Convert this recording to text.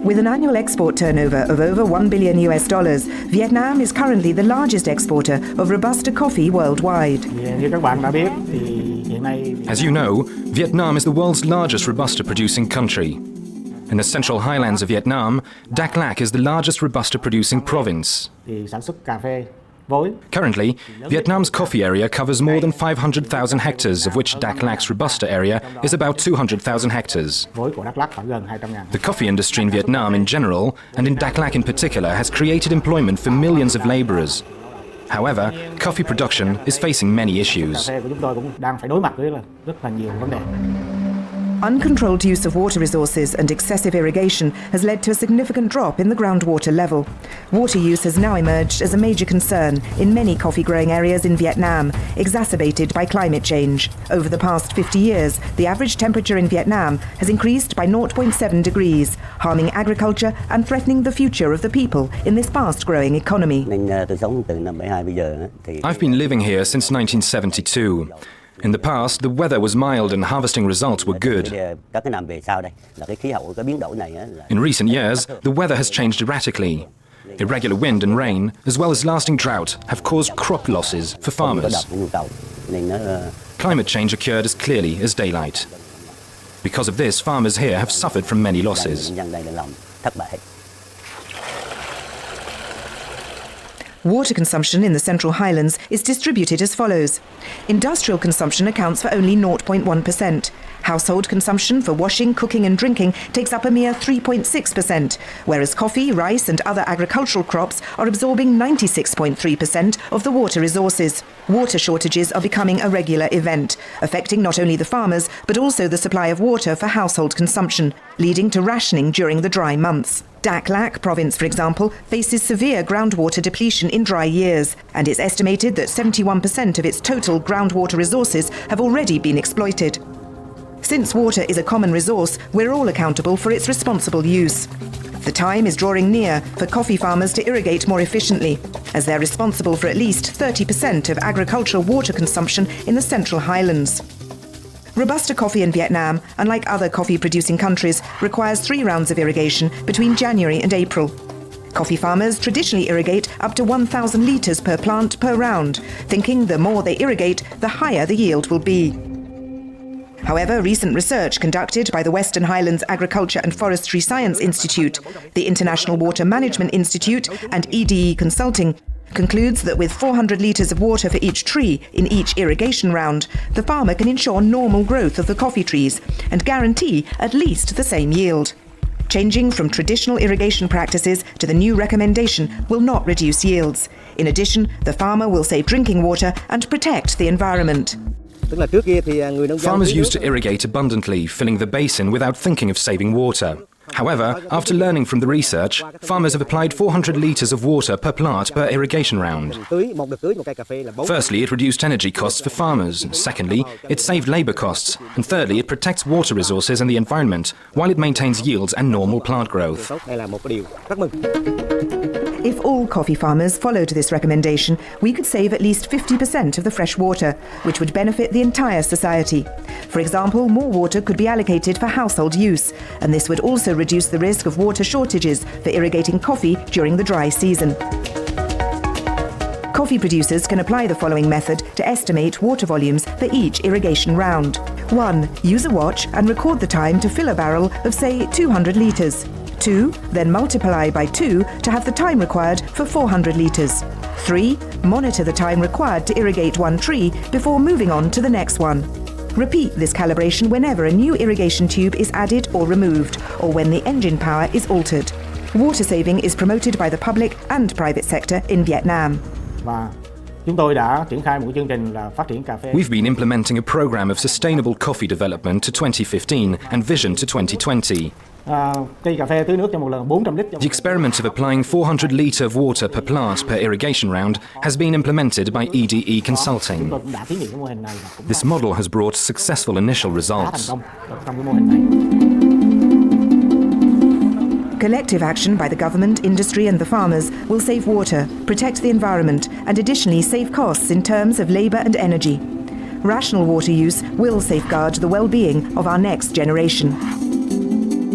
With an annual export turnover of over $1 billion, Vietnam is currently the largest exporter of robusta coffee worldwide. As you know, Vietnam is the world's largest robusta producing country. In the central highlands of Vietnam, Dak Lak is the largest robusta producing province. Currently, Vietnam's coffee area covers more than 500,000 hectares, of which Dak Lak's robusta area is about 200,000 hectares. The coffee industry in Vietnam in general, and in Dak Lak in particular, has created employment for millions of laborers. However, coffee production is facing many issues. Uncontrolled use of water resources and excessive irrigation has led to a significant drop in the groundwater level. Water use has now emerged as a major concern in many coffee-growing areas in Vietnam, exacerbated by climate change. Over the past 50 years, the average temperature in Vietnam has increased by 0.7 degrees, harming agriculture and threatening the future of the people in this fast-growing economy. I've been living here since 1972. In the past, the weather was mild and harvesting results were good. In recent years, the weather has changed erratically. Irregular wind and rain, as well as lasting drought, have caused crop losses for farmers. Climate change occurred as clearly as daylight. Because of this, farmers here have suffered from many losses. Water consumption in the Central Highlands is distributed as follows. Industrial consumption accounts for only 0.1%. Household consumption for washing, cooking and drinking takes up a mere 3.6%, whereas coffee, rice and other agricultural crops are absorbing 96.3% of the water resources. Water shortages are becoming a regular event, affecting not only the farmers but also the supply of water for household consumption, leading to rationing during the dry months. Dak Lak province, for example, faces severe groundwater depletion in dry years, and it's estimated that 71% of its total groundwater resources have already been exploited. Since water is a common resource, we're all accountable for its responsible use. The time is drawing near for coffee farmers to irrigate more efficiently, as they're responsible for at least 30% of agricultural water consumption in the Central Highlands. Robusta coffee in Vietnam, unlike other coffee-producing countries, requires 3 rounds of irrigation between January and April. Coffee farmers traditionally irrigate up to 1,000 litres per plant per round, thinking the more they irrigate, the higher the yield will be. However, recent research conducted by the Western Highlands Agriculture and Forestry Science Institute, the International Water Management Institute and EDE Consulting concludes that with 400 litres of water for each tree in each irrigation round, the farmer can ensure normal growth of the coffee trees and guarantee at least the same yield. Changing from traditional irrigation practices to the new recommendation will not reduce yields. In addition, the farmer will save drinking water and protect the environment. Farmers used to irrigate abundantly, filling the basin without thinking of saving water. However, after learning from the research, farmers have applied 400 litres of water per plant per irrigation round. Firstly, it reduced energy costs for farmers. Secondly, it saved labour costs. And thirdly, it protects water resources and the environment, while it maintains yields and normal plant growth. If all coffee farmers followed this recommendation, we could save at least 50% of the fresh water, which would benefit the entire society. For example, more water could be allocated for household use, and this would also reduce the risk of water shortages for irrigating coffee during the dry season. Coffee producers can apply the following method to estimate water volumes for each irrigation round. 1. Use a watch and record the time to fill a barrel of, say, 200 litres. 2. Then multiply by 2 to have the time required for 400 litres. 3. Monitor the time required to irrigate one tree before moving on to the next one. Repeat this calibration whenever a new irrigation tube is added or removed, or when the engine power is altered. Water saving is promoted by the public and private sector in Vietnam. We've been implementing a program of sustainable coffee development to 2015 and vision to 2020. The experiment of applying 400 litres of water per plant per irrigation round has been implemented by EDE Consulting. This model has brought successful initial results. Collective action by the government, industry and the farmers will save water, protect the environment and additionally save costs in terms of labour and energy. Rational water use will safeguard the well-being of our next generation.